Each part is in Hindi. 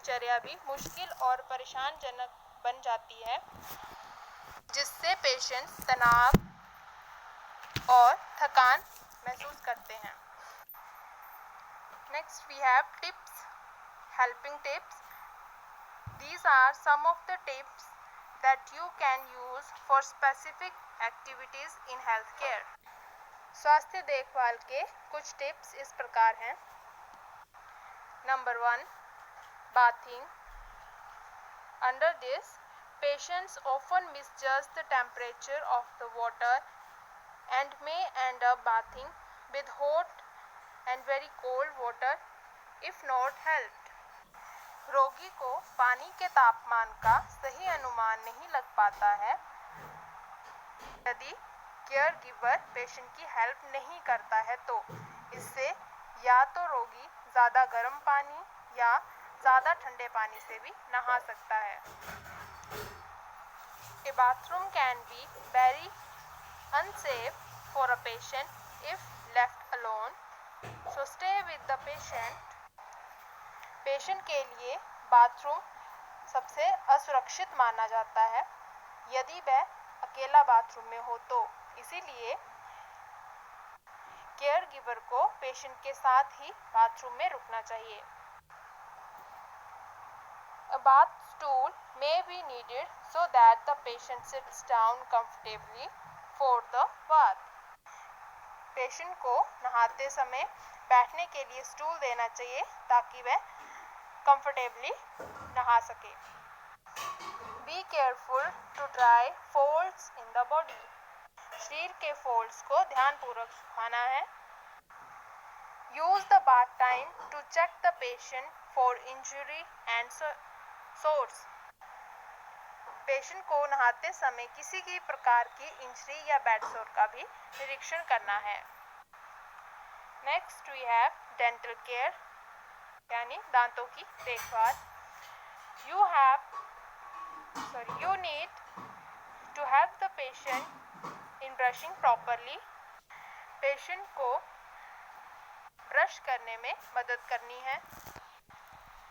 दिनचर्या भी मुश्किल और परेशानजनक बन जाती है, जिससे पेशेंट्स तनाव और थकान महसूस करते हैं। Next we have tips, helping tips. These are some of the tips that you can use for specific activities in healthcare. स्वास्थ्य देखभाल के कुछ टिप्स इस प्रकार हैं। Number 1, bathing. Under this, patients often misjudge the temperature of the water and may end up bathing with hot and very cold water if not helped. रोगी को पानी के तापमान का सही अनुमान नहीं लग पाता है यदि केयर गिवर पेशेंट की हेल्प नहीं करता है, तो इससे या तो रोगी ज़्यादा गर्म पानी या ज़्यादा ठंडे पानी से भी नहा सकता है। A bathroom can be very unsafe for a patient if left alone, so stay with the patient. Patient के लिए बाथरूम सबसे असुरक्षित माना जाता है यदि वह अकेला बाथरूम में हो, तो इसीलिए केयर गिवर को पेशेंट के साथ ही बाथरूम में रुकना चाहिए। A bath stool may be needed so that the patient sits down comfortably for the bath. Patient को नहाते समय बैठने के लिए स्टूल देना चाहिए ताकि वह कंफर्टेबली नहा सके। Be careful to dry folds in the body. शरीर के फोल्ड्स को ध्यानपूर्वक सुखाना है। Use the bath time to check the patient for injury and sores. Patient को नहाते समय किसी भी प्रकार की इंजरी या बेड सोर का भी निरीक्षण करना है। Next we have dental care, यानी दांतों की देखभाल। You need to help the patient in brushing properly. Patient को ब्रश करने में मदद करनी है।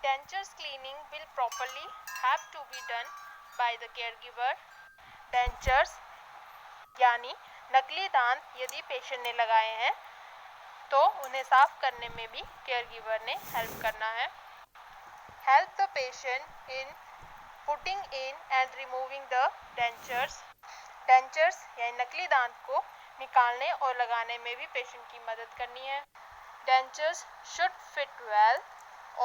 Dentures cleaning will properly have to be done by the caregiver. Dentures यानी नकली दांत यदि पेशेंट ने लगाए हैं तो उन्हें साफ करने में भी केयरगिवर ने हेल्प करना है। Help the patient in putting in and removing the dentures. Dentures यानी नकली दांत को निकालने और लगाने में भी पेशेंट की मदद करनी है। Dentures should fit well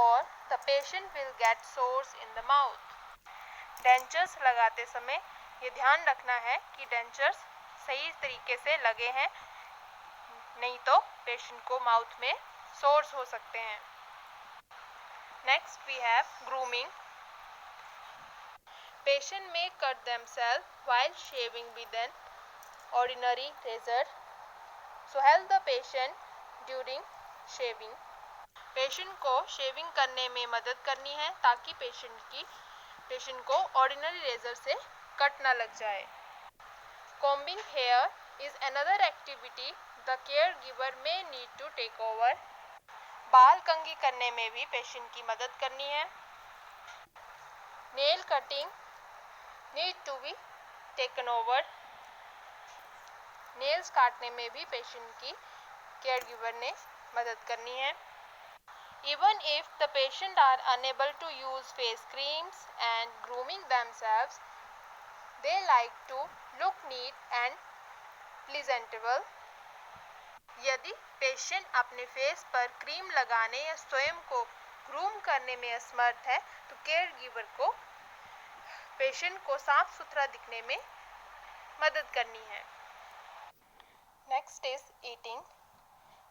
or the patient will get sores in the mouth. Dentures लगाते समय ये ध्यान रखना है कि डेंचर्स सही तरीके से लगे हैं, नहीं तो पेशेंट को माउथ में सोर्स हो सकते हैं। Next we have grooming. Patient may cut themselves while shaving with an ordinary razor, so help the patient during shaving. Patient को शेविंग करने में मदद करनी है ताकि पेशेंट को ऑर्डिनरी रेजर से कट ना लग जाए। Combing hair is another activity the caregiver may need to take over. बाल कंघी करने में भी पेशेंट की मदद करनी है। Nail cutting need to be taken over. Nails काटने में भी पेशेंट की केयरगिवर ने मदद करनी है। Even if the patient are unable to use face creams and grooming themselves, they like to look neat and presentable. यदि पेशेंट अपने फेस पर क्रीम लगाने या स्वयं को ग्रूम करने में असमर्थ है, तो केयरगिवर को पेशेंट को साफ सुथरा दिखने में मदद करनी है। Next is eating.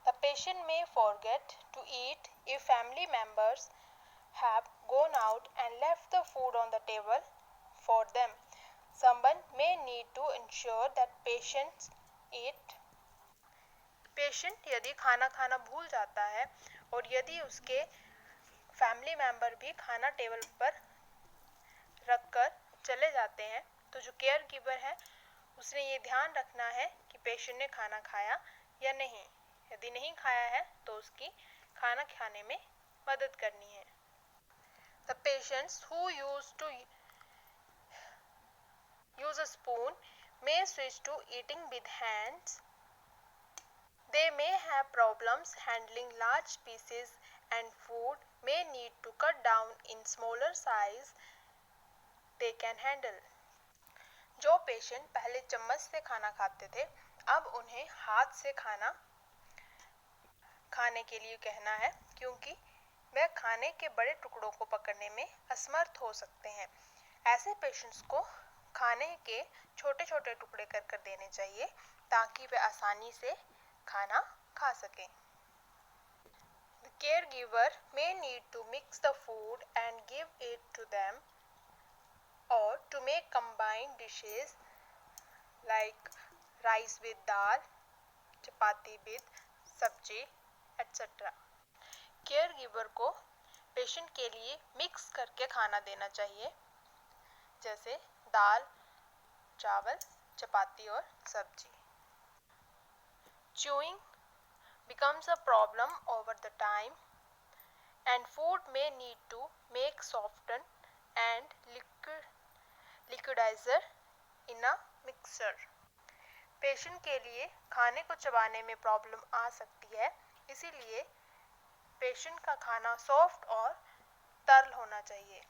The patient may forget to eat if family members have gone out and left the food on the table for them. Someone may need to ensure that patients eat. Patient यदि खाना खाना भूल जाता है और यदि उसके फैमिली मेंबर भी खाना टेबल पर रखकर चले जाते हैं, तो जो केयर गिवर है उसने ये ध्यान रखना है कि पेशेंट ने खाना खाया या नहीं। यदि नहीं खाया है तो उसकी खाना खाने में मदद करनी है। The patients who used to use a spoon may switch to eating with hands. They may have problems handling large pieces and food may need to cut down in smaller size they can handle. जो पेशेंट पहले चम्मच से खाना खाते थे, अब उन्हें हाथ से खाना खाने के लिए कहना है, क्योंकि वह खाने के बड़े टुकड़ों को पकड़ने में असमर्थ हो सकते हैं। ऐसे पेशेंट्स को खाने के छोटे छोटे टुकड़े कर कर देने चाहिए ताकि वे आसानी से खाना खा सकें। The caregiver may need to mix the food and give it to them, or to make combined dishes like rice with dal, chapati with sabji, etc. Caregiver को पेशेंट के लिए मिक्स करके खाना देना चाहिए, जैसे दाल, चावल, चपाती और सब्जी। Chewing becomes a problem over the time and food may need to make soften and liquidizer in a mixer. Patient के लिए खाने को चबाने में प्रॉब्लम आ सकती है, इसीलिए पेशेंट का खाना सॉफ्ट और तरल होना चाहिए।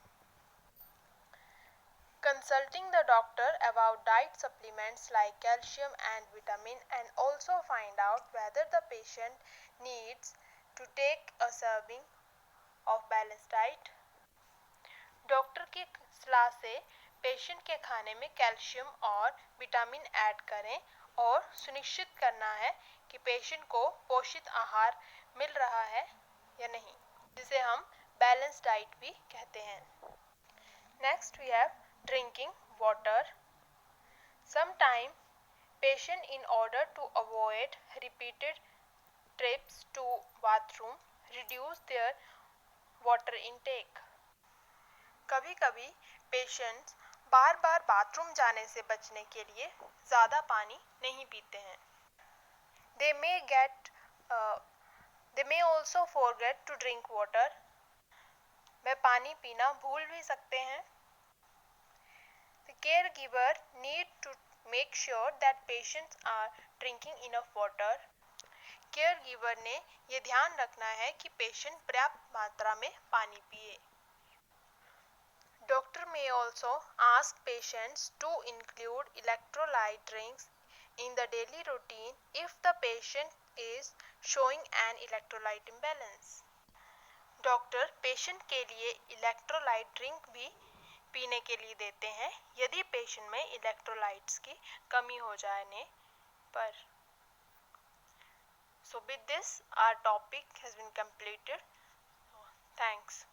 Consulting the doctor about diet supplements like calcium and vitamin, and also find out whether the patient needs to take a serving of balanced diet. Doctor की सलाह से पेशेंट के खाने में कैल्शियम और विटामिन ऐड करें और सुनिश्चित करना है कि पेशेंट को पोषित आहार मिल रहा है या नहीं, जिसे हम बैलेंस डाइट भी कहते हैं। Next we have drinking water. Sometimes patients, in order to avoid repeated trips to bathroom, reduce their water intake. कभी कभी पेशेंट्स बार बार बाथरूम जाने से बचने के लिए ज़्यादा पानी नहीं पीते हैं। They may also forget to drink water. वे पानी पीना भूल भी सकते हैं। The caregiver need to make sure that patients are drinking enough water. Caregiver ने ये ध्यान रखना है कि पेशेंट पर्याप्त मात्रा में पानी पिए। Doctor may also ask patients to include electrolyte drinks in the daily routine if the patient is showing an electrolyte imbalance. Doctor patient के लिए इलेक्ट्रोलाइट ड्रिंक भी पीने के लिए देते हैं यदि पेशेंट में इलेक्ट्रोलाइट्स की कमी हो जाने पर। So with this, our topic has been completed. Thanks.